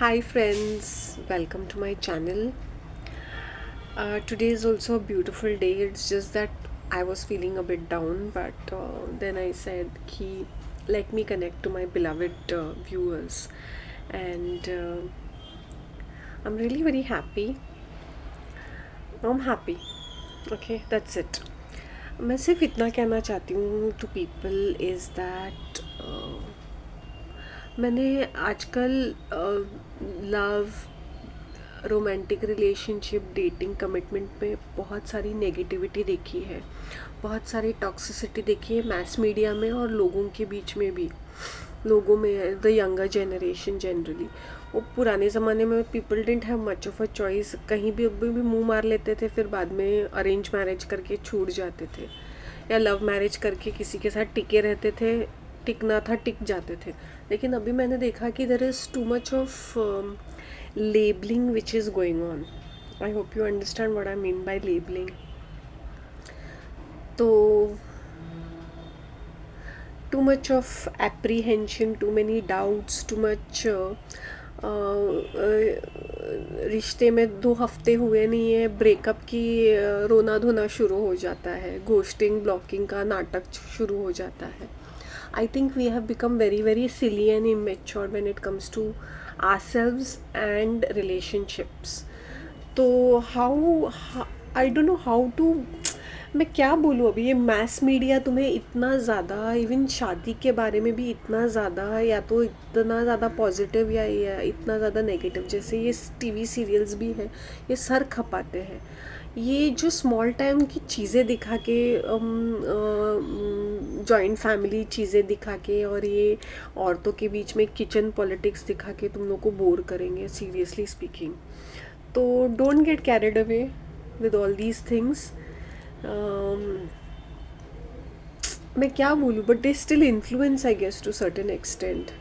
Hi friends, welcome to my channel. Today is also a beautiful day. It's just that I was feeling a bit down, but then I said, let me connect to my beloved viewers, and I'm really very happy. I'm happy. Okay, that's it. मैं सिर्फ इतना कहना चाहती हूँ to people is that मैंने आजकल love romantic relationship dating commitment में बहुत सारी नेगेटिविटी देखी है, बहुत सारी टॉक्सिसिटी देखी है मैस मीडिया में और लोगों के बीच में भी, लोगों में द यंगर जनरेशन जनरली। वो पुराने ज़माने में people didn't have much of a choice, कहीं भी मुंह मार लेते थे, फिर बाद में अरेंज मैरिज करके छूट जाते थे या लव मैरिज करके किसी के साथ टिके रहते थे, टिकना था टिक जाते थे। लेकिन अभी मैंने देखा कि there is too much of labeling which is going on. I hope you understand what I mean by labeling. तो too much of apprehension, too many doubts, too much रिश्ते में 2 हफ्ते हुए नहीं है, ब्रेकअप की रोना धोना शुरू हो जाता है, घोस्टिंग ब्लॉकिंग का नाटक शुरू हो जाता है। I think we have become very very silly and immature when it comes to ourselves and relationships. तो I don't know how to, मैं क्या बोलूँ अभी। ये मैस मीडिया तुम्हें इतना ज़्यादा, इवन शादी के बारे में भी इतना ज़्यादा, या तो इतना ज़्यादा पॉजिटिव या इतना ज़्यादा नेगेटिव, जैसे ये टीवी सीरियल्स भी हैं, ये सर खपाते हैं। ये जो स्मॉल टाइम की चीज़ें दिखा के, जॉइंट फैमिली चीज़ें दिखा के, और ये औरतों के बीच में किचन पॉलिटिक्स दिखा के तुम लोग को बोर करेंगे, सीरियसली स्पीकिंग। तो don't get carried away with all these things. मैं क्या बोलूँ, but they still influence I guess to certain extent.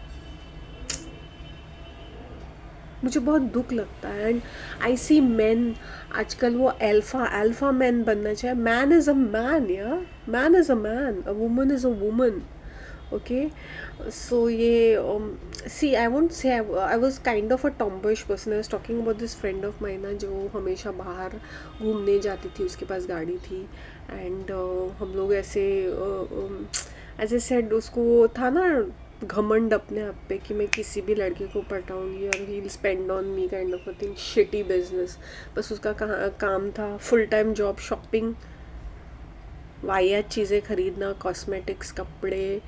मुझे बहुत दुख लगता है। एंड आई सी मैन आजकल वो अल्फा मैन बनना चाहिए। मैन इज़ अ मैन, या man is a man, a woman is a woman. Okay, so ये see I won't say I was kind of a tomboyish person. I was talking about this friend of mine ना, जो हमेशा बाहर घूमने जाती थी, उसके पास गाड़ी थी। एंड हम लोग ऐसे एज ए सेड, उसको था ना घमंड अपने आप पे कि मैं किसी भी लड़के को पटाऊंगी और he will spend on me kind of a thing, shitty business. बस उसका काम था फुल टाइम जॉब, शॉपिंग, वाहियात चीज़ें खरीदना, कॉस्मेटिक्स, कपड़े,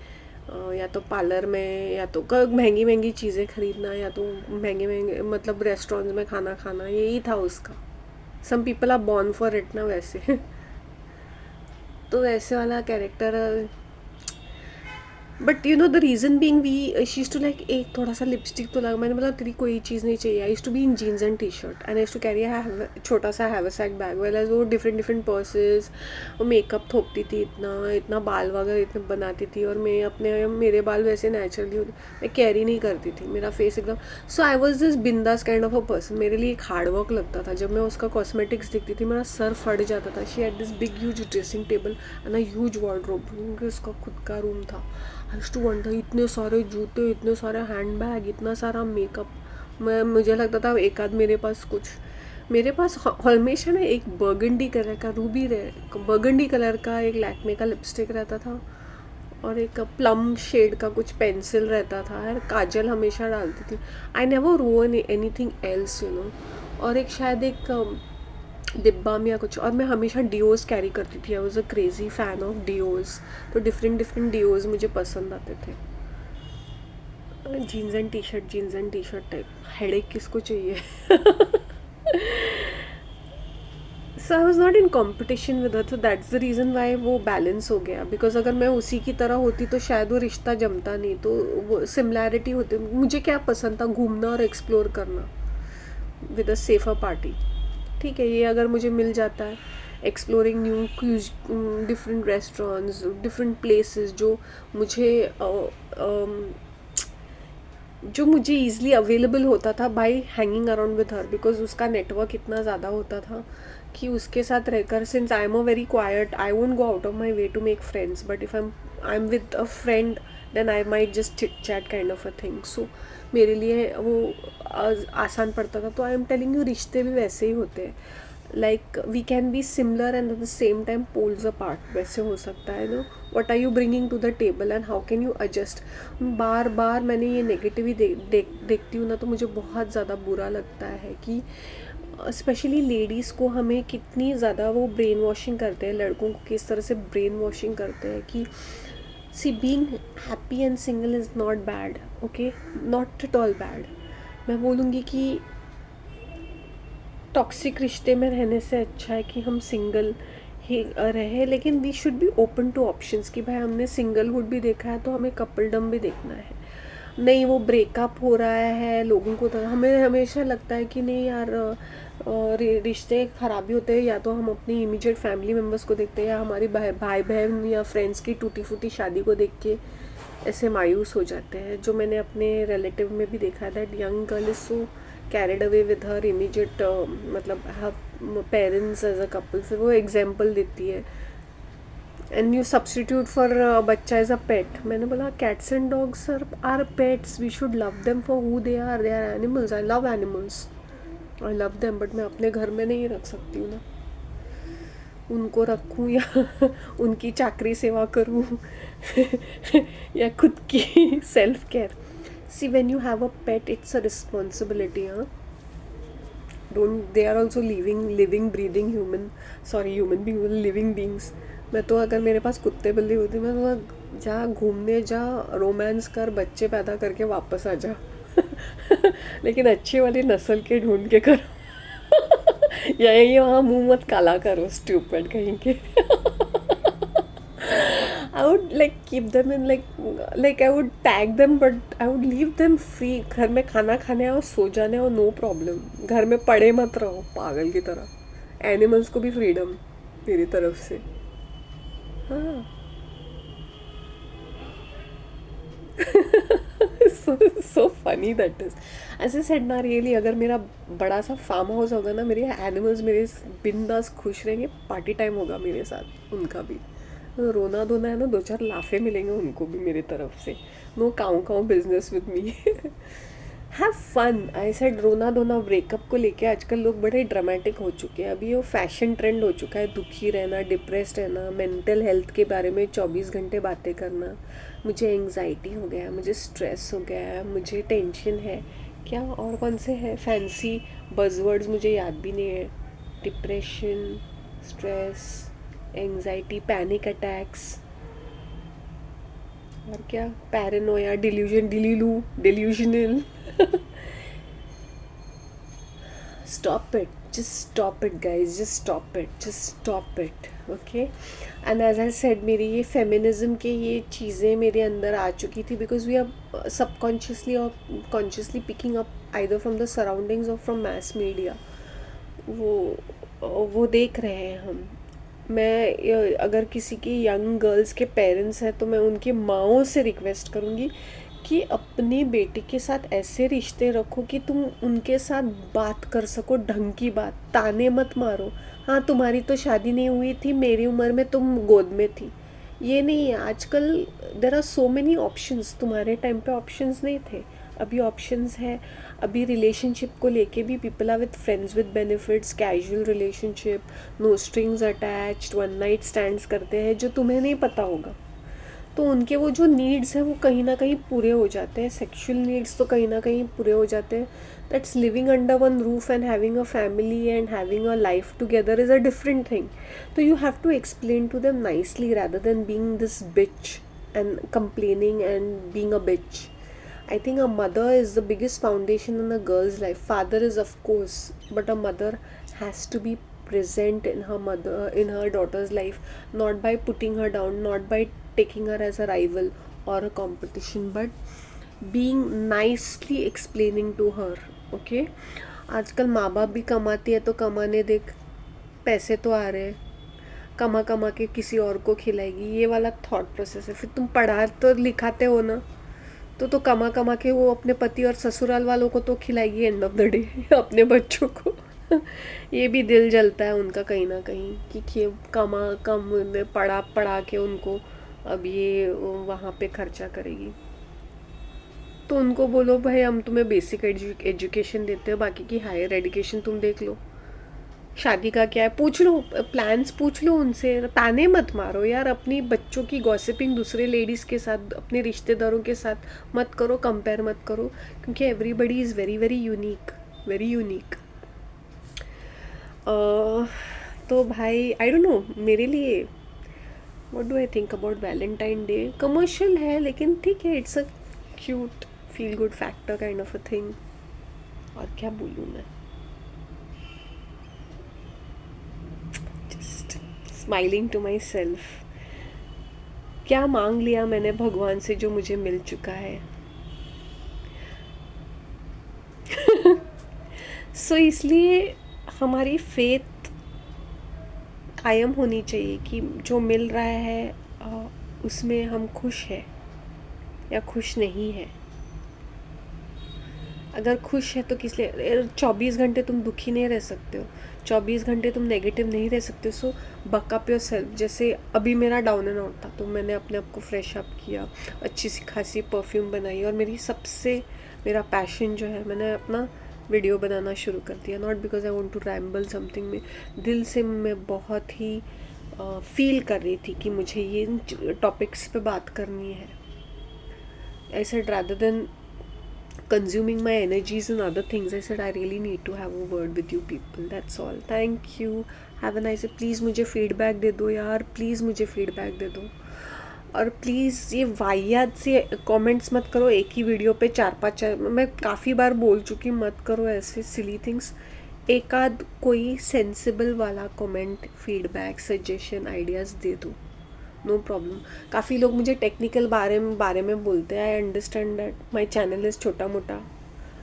या तो पार्लर में, या तो महंगी महंगी चीज़ें खरीदना, या तो महंगे महंगे मतलब रेस्टोरेंट्स में खाना खाना, यही था उसका। Some people are born for it ना, वैसे तो वैसे वाला character. But you know the reason being, we she to like एक थोड़ा सा लिपस्टिक तो लगा, मैंने बोला तेरी कोई चीज़ नहीं चाहिए। I to be in jeans and T shirt and I to carry छोटा सा हैवरसैक बैग, वेल एज वो डिफरेंट डिफरेंट पर्सेज, वो मेकअप थोपती थी, इतना इतना बाल वगैरह इतने बनाती थी, और मैं अपने मेरे बाल वैसे नेचुरली होते, मैं कैरी नहीं करती थी, मेरा फेस एकदम। सो आई वॉज दिस बिंदास काइंड ऑफ अ पर्सन। मेरे लिए एक हार्ड वर्क लगता था, जब मैं उसका कॉस्मेटिक्स दिखती थी मेरा सर फट जाता था। She had this big huge dressing table and a huge wardrobe, क्योंकि उसका खुद का रूम था। आई टू वंडर, इतने सारे जूते, इतने सारे हैंड बैग, इतना सारा मेकअप। मुझे लगता था एक आध मेरे पास कुछ, मेरे पास हमेशा ना एक बर्गंडी कलर का बर्गंडी कलर का एक लैक्मे का लिपस्टिक रहता था, और एक प्लम शेड का कुछ पेंसिल रहता था, यार काजल हमेशा डालती थी। आई नेवर वोन एनीथिंग एल्स, यू नो। और एक शायद एक डिब्बा में या कुछ, और मैं हमेशा डिओज कैरी करती थी। I was a crazy fan of deos. तो डिफरेंट डिफरेंट डिओज मुझे पसंद आते थे। Jeans and T shirt, jeans and T shirt type, headache किसको चाहिए। So I was not in competition with her, तो दैट्स द रीज़न वाई वो balance हो गया। बिकॉज अगर मैं उसी की तरह होती तो शायद वो रिश्ता जमता नहीं। तो वो सिमिलैरिटी होती। मुझे क्या पसंद था, घूमना और एक्सप्लोर करना विद अ सेफर पार्टी। ठीक है, ये अगर मुझे मिल जाता है, exploring new different restaurants, different places, जो मुझे ईज़िली अवेलेबल होता था by hanging around with her, because उसका नेटवर्क इतना ज़्यादा होता था कि उसके साथ रहकर, since I am a very quiet, I won't go out of my way to make friends, but if I am with a friend, then I might just chit chat kind of a thing. So मेरे लिए वो आसान पड़ता था। तो I am telling you, रिश्ते भी वैसे ही होते हैं। Like we can be similar and at the same time poles apart, वैसे हो सकता है no. What are you bringing to the table and how can you adjust. बार बार मैंने ये नेगेटिव ही देखती हूँ ना, तो मुझे बहुत ज़्यादा बुरा लगता है कि स्पेशली लेडीज़ को हमें कितनी ज़्यादा वो ब्रेन वॉशिंग करते हैं, लड़कों को किस तरह से ब्रेन वॉशिंग करते हैं कि see being happy and single is not bad, okay, not at all bad. मैं बोलूँगी कि टॉक्सिक रिश्ते में रहने से अच्छा है कि हम सिंगल ही रहे, लेकिन we should be open to options कि भाई हमने सिंगलहुड भी देखा है तो हमें कपलडम भी देखना है। नहीं वो ब्रेकअप हो रहा है लोगों को, तो हमें हमेशा लगता है कि नहीं यार रिश्ते खराबी होते हैं या तो हम अपनी इमीडिएट फैमिली मेम्बर्स को देखते हैं या हमारी भाई बहन या फ्रेंड्स की टूटी फूटी शादी को देख के ऐसे मायूस हो जाते हैं। जो मैंने अपने रिलेटिव में भी देखा है that young girl is so carried away with her immediate मतलब her parents as a couple, फिर वो एग्जाम्पल देती है एंड यू सब्सटीट्यूट फॉर बच्चा एज अ पेट। मैंने बोला cats and dogs are pets, we should love them for who they are animals. I love animals, I love them, but मैं अपने घर में नहीं रख सकती हूँ ना। उनको रखूँ या उनकी चाकरी सेवा करूँ या खुद की self care. See when you have a pet it's a responsibility, हाँ। Don't, they are also living breathing human, sorry human being, living beings. मैं तो अगर मेरे पास कुत्ते बिल्ली होती मैं तो जा घूमने जा, रोमांस कर, बच्चे पैदा करके वापस आ जा लेकिन अच्छी वाली नस्ल के ढूंढ के करो या ये वहाँ मुंह मत काला करो स्टूपिड कहीं के I would like keep them in like I would tag them, but I would leave them free. घर में खाना खाने आओ, सो जाने आओ, नो प्रॉब्लम। घर में पड़े मत रहो पागल की तरह। एनिमल्स को भी फ्रीडम मेरी तरफ से। हाँ सो फनी दैट इज। ऐसे सेड ना, रियली अगर मेरा बड़ा सा फार्म हाउस होगा ना, मेरे एनिमल्स मेरे बिंदास खुश रहेंगे, पार्टी टाइम होगा मेरे साथ उनका भी। रोना धोना है ना, दो चार लाफे मिलेंगे उनको भी मेरी तरफ से। नो काउं काउं business with me have fun. I said रोना धोना ब्रेकअप को लेके आजकल लोग बड़े ड्रामेटिक हो चुके हैं। अभी वो फैशन ट्रेंड हो चुका है, दुखी रहना, डिप्रेस्ड रहना, मेंटल हेल्थ के बारे में 24 घंटे बातें करना। मुझे एंग्जाइटी हो गया, मुझे स्ट्रेस हो गया है, मुझे टेंशन है, क्या और कौन से है फैंसी बजवर्ड्स मुझे याद भी नहीं है। Depression, stress, anxiety, panic attacks, और क्या, Paranoia, delusion, delusional stop it, just stop it guys, just stop it, okay. And as I said, मेरी ये फेमिनिज्म के ये चीज़ें मेरे अंदर आ चुकी थी बिकॉज वी आर सबकॉन्शियसली और consciously picking up either from the surroundings और फ्रॉम मैस मीडिया। वो देख रहे हैं हम। मैं अगर किसी की यंग गर्ल्स के पेरेंट्स हैं तो मैं उनकी माँओं से रिक्वेस्ट करूँगी कि अपनी बेटी के साथ ऐसे रिश्ते रखो कि तुम उनके साथ बात कर सको, ढंग की बात, ताने मत मारो। हाँ तुम्हारी तो शादी नहीं हुई थी, मेरी उम्र में तुम गोद में थी, ये नहीं है आजकल। There are so many options, तुम्हारे टाइम पे ऑप्शंस नहीं थे, अभी ऑप्शंस है। अभी रिलेशनशिप को लेके भी people are with friends with benefits, casual relationship, no strings attached, one night stands करते हैं जो तुम्हें नहीं पता होगा। तो उनके वो जो नीड्स हैं वो कहीं ना कहीं पूरे हो जाते हैं, सेक्सुअल नीड्स तो कहीं ना कहीं पूरे हो जाते हैं। That's living under one roof and having a family and having a life together is a different thing. तो you have to explain to them nicely rather than being this bitch and complaining and being a bitch. I think a mother is the biggest foundation in a girl's life. Father is of course, but a mother has to be present in her daughter's life, not by putting her down, not by taking her as a rival or a competition, but being nicely explaining to her, okay. आजकल माँ बाप भी कमाती है तो कमाने देख, पैसे तो आ रहे हैं, कमा कमा के किसी और को खिलाएगी, ये वाला थॉट प्रोसेस है। फिर तुम पढ़ा तो लिखाते हो ना, तो कमा कमा के वो अपने पति और ससुराल वालों को तो खिलाएगी एंड ऑफ द डे अपने बच्चों को ये भी दिल जलता है उनका कहीं ना कहीं कि कम पढ़ा के उनको अब ये वहाँ पे खर्चा करेगी। तो उनको बोलो भाई हम तुम्हें बेसिक एजुकेशन देते हो, बाकी की हायर एजुकेशन तुम देख लो। शादी का क्या है पूछ लो, प्लान्स पूछ लो उनसे, ताने मत मारो यार, अपनी बच्चों की गॉसिपिंग दूसरे लेडीज़ के साथ, अपने रिश्तेदारों के साथ मत करो, कंपेयर मत करो, क्योंकि everybody is very very unique, very unique. तो भाई आई डोंट नो, मेरे लिए what do I think about Valentine Day, commercial है लेकिन ठीक है, it's a cute feel good factor kind of a thing. और क्या बोलूँ मैं, just smiling to my self. क्या मांग लिया मैंने भगवान से जो मुझे मिल चुका है। सो इसलिए हमारी फेथ कायम होनी चाहिए कि जो मिल रहा है उसमें हम खुश हैं या खुश नहीं है। अगर खुश है तो किस लिए 24 घंटे तुम दुखी नहीं रह सकते हो, 24 घंटे तुम नेगेटिव नहीं रह सकते हो। सो बकअप योर सेल्फ। जैसे अभी मेरा डाउन एंड आउट था तो मैंने अपने आप को फ्रेश अप किया, अच्छी सी खासी परफ्यूम बनाई, और मेरा पैशन जो है, मैंने अपना वीडियो बनाना शुरू कर दिया। Not because I want to ramble something, में दिल से मैं बहुत ही फील कर रही थी कि मुझे ये इन टॉपिक्स पे बात करनी है। I said rather than consuming my energies in other things, I said I really need to have a word with you people. That's all. Thank you. Have a nice day. Please मुझे feedback दे दो यार, please मुझे feedback दे दो। और please ये वाहियात से comments मत करो एक ही वीडियो पे 4-5। मैं काफ़ी बार बोल चुकी, मत करो ऐसे सिली थिंग्स। एक आध कोई सेंसिबल वाला कमेंट, फीडबैक, सजेशन, आइडियाज़ दे दो, नो प्रॉब्लम। काफ़ी लोग मुझे टेक्निकल बारे में बोलते हैं। I understand that my channel is छोटा मोटा,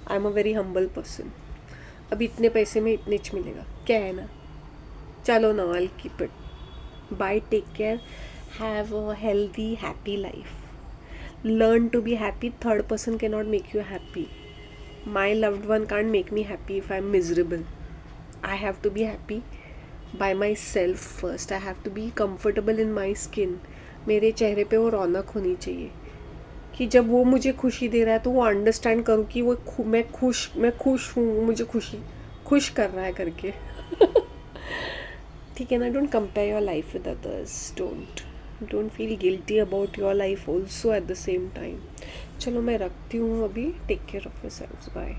आई am a very humble person. अब इतने पैसे में इतने मिलेगा क्या है ना, चलो ना, I keep it. Bye, take care, have a healthy happy life, learn to be happy. Third person can not make you happy. My loved one can't make me happy if I am miserable. I have to be happy by myself first. I have to be comfortable in my skin. मेरे चेहरे पे वो रौनक होनी चाहिए कि जब वो मुझे खुशी दे रहा है तो वो अंडरस्टैंड करूँ कि मैं खुश हूँ, मुझे खुश कर रहा है करके। ठीक है ना। Don't compare your life with others, don't feel guilty about your life also at the same time. चलो मैं रखती हूँ अभी, take care of your self, bye.